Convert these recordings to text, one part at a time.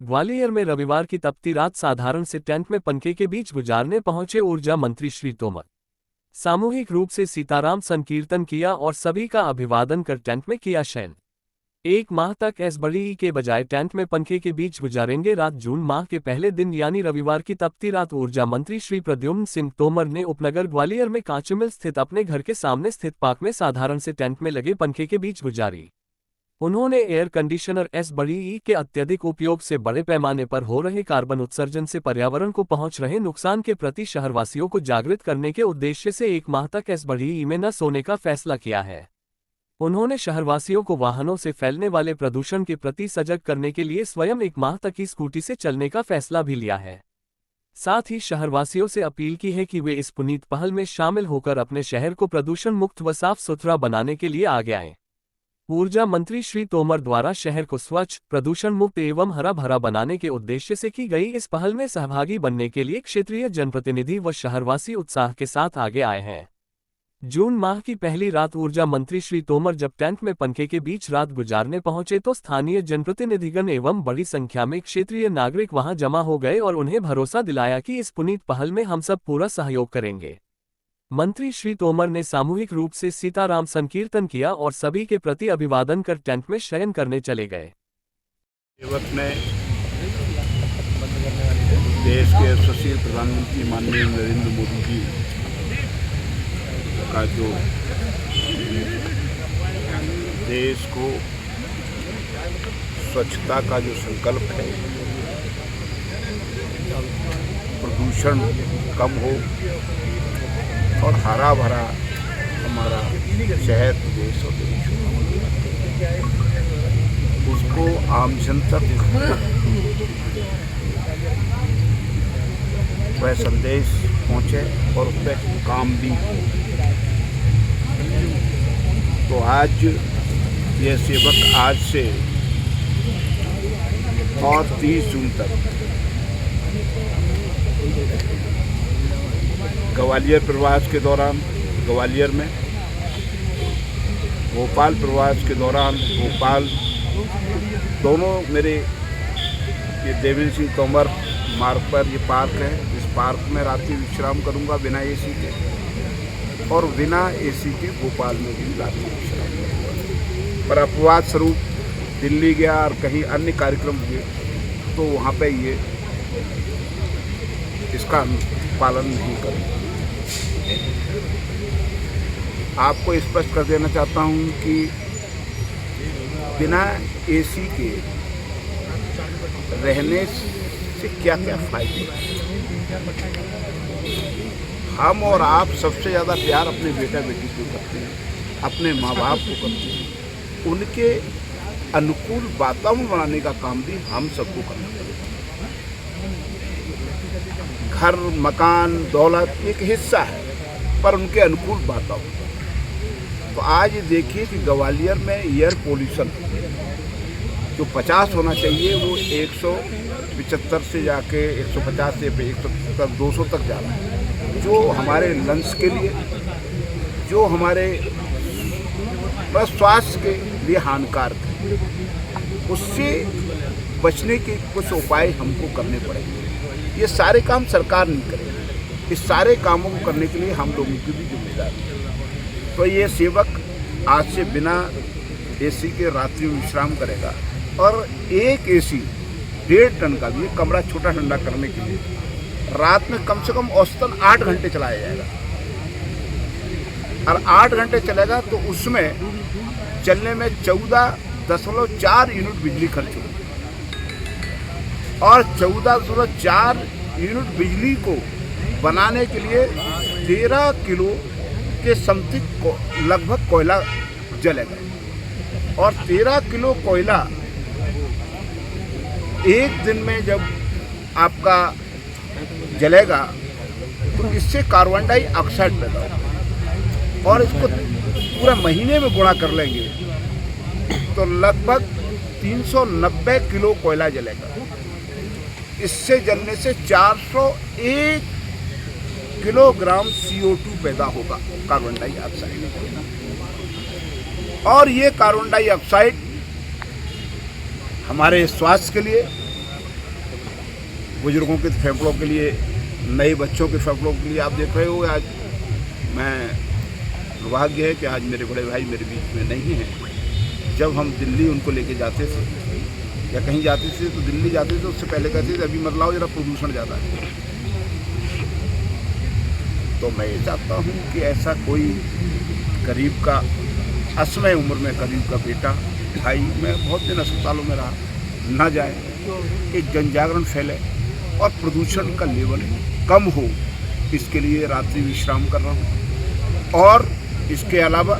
ग्वालियर में रविवार की तपती रात साधारण से टेंट में पंखे के बीच गुजारने पहुंचे ऊर्जा मंत्री श्री तोमर। सामूहिक रूप से सीताराम संकीर्तन किया और सभी का अभिवादन कर टेंट में किया शयन। एक माह तक एसबड़ी के बजाय टेंट में पंखे के बीच गुजारेंगे रात। जून माह के पहले दिन यानी रविवार की तपती रात ऊर्जा मंत्री श्री प्रद्युम्न सिंह तोमर ने उपनगर ग्वालियर में कांचुमिल स्थित अपने घर के सामने स्थित पार्क में साधारण से टेंट में लगे पंखे के बीच गुजारी। उन्होंने एयर कंडीशनर एसबड़ी के अत्यधिक उपयोग से बड़े पैमाने पर हो रहे कार्बन उत्सर्जन से पर्यावरण को पहुंच रहे नुकसान के प्रति शहरवासियों को जागृत करने के उद्देश्य से एक माह तक एसबड़ी में न सोने का फैसला किया है। उन्होंने शहरवासियों को वाहनों से फैलने वाले प्रदूषण के प्रति सजग करने के लिए स्वयं एक माह तक की स्कूटी से चलने का फैसला भी लिया है। साथ ही शहरवासियों से अपील की है कि वे इस पुनीत पहल में शामिल होकर अपने शहर को प्रदूषण मुक्त व साफ सुथरा बनाने के लिए आगे आएं। ऊर्जा मंत्री श्री तोमर द्वारा शहर को स्वच्छ, प्रदूषण मुक्त एवं हरा भरा बनाने के उद्देश्य से की गई इस पहल में सहभागी बनने के लिए क्षेत्रीय जनप्रतिनिधि व शहरवासी उत्साह के साथ आगे आए हैं। जून माह की पहली रात ऊर्जा मंत्री श्री तोमर जब टेंट में पंखे के बीच रात गुजारने पहुंचे तो स्थानीय जनप्रतिनिधिगण एवं बड़ी संख्या में क्षेत्रीय नागरिक वहां जमा हो गए और उन्हें भरोसा दिलाया कि इस पुनीत पहल में हम सब पूरा सहयोग करेंगे। मंत्री श्री तोमर ने सामूहिक रूप से सीताराम संकीर्तन किया और सभी के प्रति अभिवादन कर टेंट में शयन करने चले गए। सेवक ने देश के यशस्वी प्रधानमंत्री माननीय नरेंद्र मोदी जी का जो देश को स्वच्छता का जो संकल्प है, प्रदूषण कम हो और हरा भरा हमारा शहर देश और देश उसको आम जन तक वह संदेश पहुँचे और उस पर काम भी। तो आज यह सेवक आज से और 30 जून तक ग्वालियर प्रवास के दौरान ग्वालियर में, भोपाल प्रवास के दौरान भोपाल, दोनों मेरे ये देवेंद्र सिंह तोमर मार्ग पर ये पार्क है। इस पार्क में रात्रि विश्राम करूंगा बिना एसी के, और बिना एसी के भोपाल में भी रात्रि विश्राम करूंगा। पर अपवाद स्वरूप दिल्ली गया और कहीं अन्य कार्यक्रम हुए तो वहाँ पे ये इसका पालन नहीं करूँगा। आपको स्पष्ट कर देना चाहता हूँ कि बिना एसी के रहने से क्या क्या फायदे हैं। हम और आप सबसे ज़्यादा प्यार अपने बेटा बेटी को करते हैं, अपने माँ बाप को करते हैं। उनके अनुकूल वातावरण बनाने का काम भी हम सबको करना पड़ेगा। घर, मकान, दौलत एक हिस्सा है, पर उनके अनुकूल वातावरण। तो आज देखिए कि ग्वालियर में एयर पोल्यूशन जो 50 होना चाहिए वो 175 से जाके 150 से 170, 200 तक जा रहा है, जो हमारे लंग्स के लिए, जो हमारे स्वास्थ्य के लिए हानिकारक है। उससे बचने के कुछ उपाय हमको करने पड़ेंगे। ये सारे काम सरकार नहीं करेगी, इस सारे कामों को करने के लिए हम लोगों की भी जिम्मेदारी है। तो ये सेवक आज से बिना एसी के रात्रि विश्राम करेगा और एक एसी 1.5 टन का भी कमरा छोटा ठंडा करने के लिए रात में कम से कम औसतन 8 घंटे चलाया जाएगा। और 8 घंटे चलेगा तो उसमें चलने में 14.4 यूनिट बिजली खर्च होगी, और 14.4 यूनिट बिजली को बनाने के लिए 13 किलो के समथिंग लगभग कोयला जलेगा। और 13 किलो कोयला एक दिन में जब आपका जलेगा तो इससे कार्बन डाइऑक्साइड पैदा होगा, और इसको पूरा महीने में गुणा कर लेंगे तो लगभग 390 किलो कोयला जलेगा। इससे जलने से 401 किलोग्राम CO2 पैदा होगा, कार्बन डाइऑक्साइड। और ये कार्बन डाइऑक्साइड हमारे स्वास्थ्य के लिए, बुजुर्गों के फेफड़ों के लिए, नए बच्चों के फेफड़ों के लिए। आप देख रहे हो आज मैं दुर्भाग्य है कि आज मेरे बड़े भाई मेरे बीच में नहीं हैं। जब हम दिल्ली उनको लेके जाते थे या कहीं जाते थे तो दिल्ली जाते थे, उससे पहले कहते थे अभी मत लाओ, जरा प्रदूषण ज़्यादा है। तो मैं ये चाहता हूँ कि ऐसा कोई गरीब का, असमय उम्र में गरीब का बेटा भाई, मैं बहुत दिन अस्पतालों में रहा, ना जाए, एक जन जागरण फैले और प्रदूषण का लेवल कम हो, इसके लिए रात्रि विश्राम कर रहा हूँ। और इसके अलावा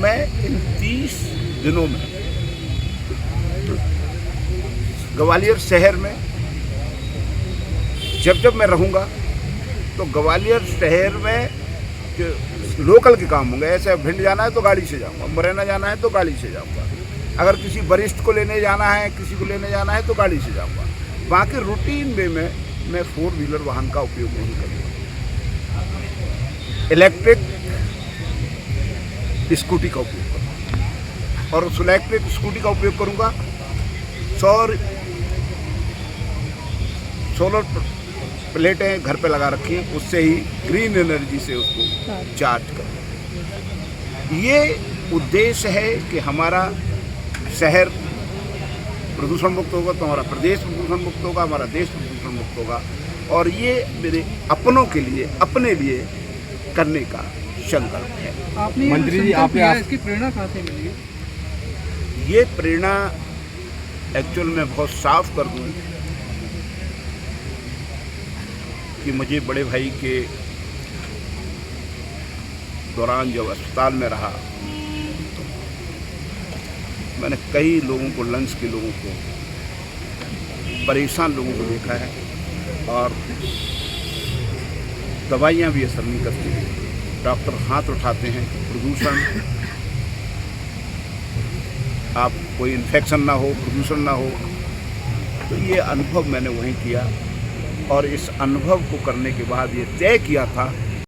मैं इन 30 दिनों में ग्वालियर शहर में जब मैं रहूँगा तो ग्वालियर शहर में जो लोकल के काम होंगे, ऐसे भिंड जाना है तो गाड़ी से जाऊँगा, मुरैना जाना है तो गाड़ी से जाऊँगा, अगर किसी वरिष्ठ को लेने जाना है, किसी को लेने जाना है तो गाड़ी से जाऊँगा। बाकी रूटीन वे में मैं 4 व्हीलर वाहन का उपयोग नहीं करूँगा। इलेक्ट्रिक स्कूटी का उपयोग करूँगा और उस इलेक्ट्रिक स्कूटी का उपयोग करूँगा सोलर प्लेटें घर पे लगा रखी हैं, उससे ही ग्रीन एनर्जी से उसको चार्ज कर। ये उद्देश्य है कि हमारा शहर प्रदूषण मुक्त होगा तो हमारा प्रदेश प्रदूषण मुक्त होगा, हमारा देश प्रदूषण मुक्त होगा। और ये मेरे अपनों के लिए, अपने लिए करने का संकल्प है। आपने मंत्री जी, आपने इसकी प्रेरणा कहाँ से मिली? ये प्रेरणा एक्चुअल में बहुत साफ कर दूँ कि मुझे बड़े भाई के दौरान जब अस्पताल में रहा, मैंने कई लोगों को, लंग्स के लोगों को, परेशान लोगों को देखा है और दवाइयाँ भी असर नहीं करती हैं। डॉक्टर हाथ उठाते हैं कि प्रदूषण, आप कोई इन्फेक्शन ना हो, प्रदूषण ना हो। तो ये अनुभव मैंने वहीं किया और इस अनुभव को करने के बाद ये तय किया था